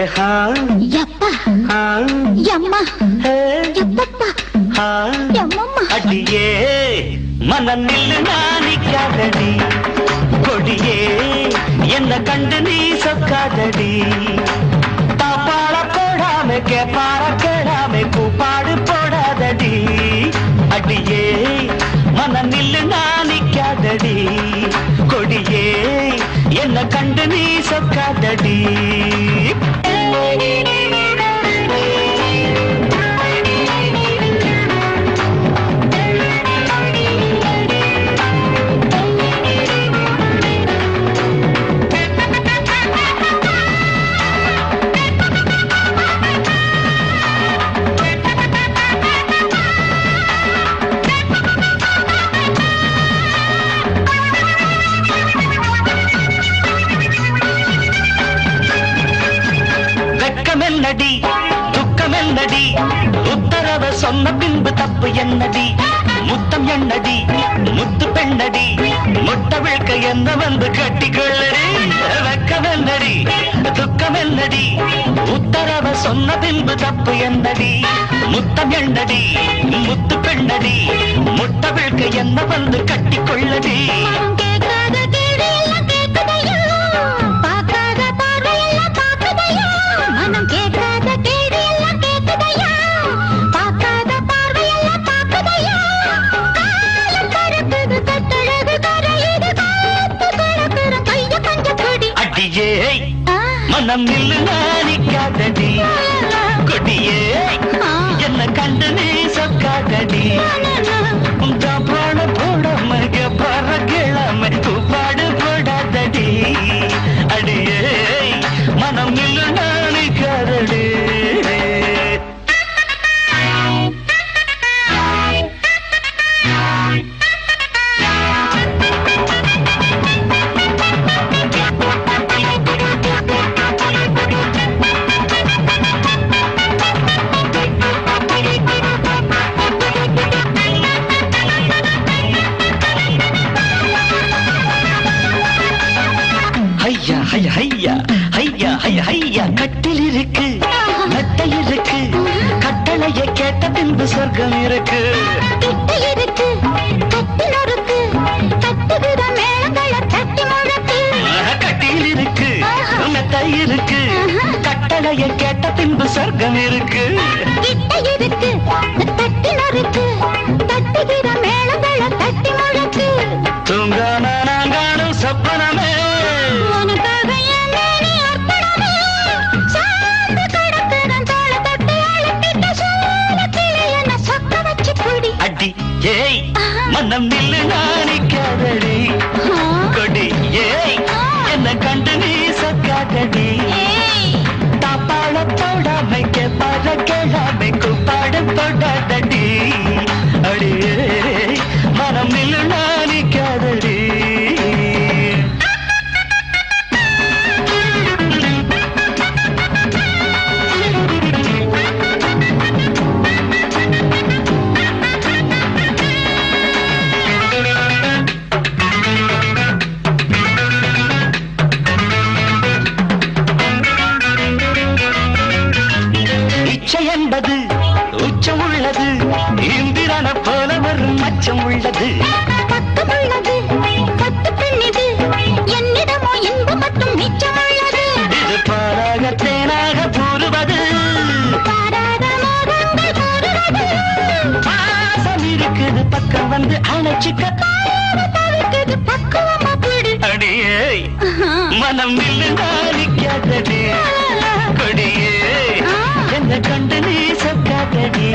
हाँ यप्पा हाँ यम्मा यप्पा यम्मम्मा அடியே மனம் நில்லு நானிக்காதடி கொடியே என்ன கண்டு நீ சொக்காதடி தாப்பாள போடாம கேப்பார கேடாம கூப்பாடு போடாதடி அடியே மனம் நில்லு நானிக்காதடி கொடியே என்ன கண்டு நீ சொக்காதடி என்னடி துக்கம் என்னடி உத்தரவ சொன்ன பின்பு தப்பு என்னடி முத்தம் என்னடி முத்து பெண்ணடி முட்டை விழ்க்க என்ன வந்து கட்டிக்கொள்ளடி வெக்கம் என்னடி துக்கம் என்னடி உத்தரவ சொன்ன பின்பு தப்பு என்னடி முத்தம் என்னடி முத்து பெண்ணடி முட்டை விழ்க்க என்ன வந்து கட்டிக்கொள்ளடி மனம் நில்லு நானிக்காதடி கொடியே என்ன கண்டு நீ சொக்காதடி பாட போடாம பற கிழமை கூப்பாடு போடாதடி அடியே மனம் நில்லு நானிக்காதடி ஐயா ஐயா ஐயா ஐயா கட்டில் இருக்கு மெத்தை இருக்கு கட்டளையை கேட்ட பின்பு சொர்க்கம் இருக்கு கட்டில் இருக்கு மெத்தை இருக்கு கட்டளையை கேட்ட பின்பு சொர்க்கம் இருக்கு தூங்காம நாங்கானும் சொப்பனமே ஏய் மனம் நில்லு நானிக்காதடி கொடி ஏய் என்ன கண்டு நீ சொக்காதடி தாப்பாள போடாம கேப்பாட கேளாம கூப்பாடு போடாதடி அடியே மனம் நில்லு நானிக்காதடி என்பது உச்சம் உள்ளது இந்திரன போல ஒரு மச்சம் உள்ளது இது பாராக தேனாக கூறுவது பாசம் இருக்குது பக்கம் வந்து அணைச்சிக்க அடியே மனம் நில்லு நானிக்காதடி கொடியே என்ன கண்டு நீ சொக்காதடி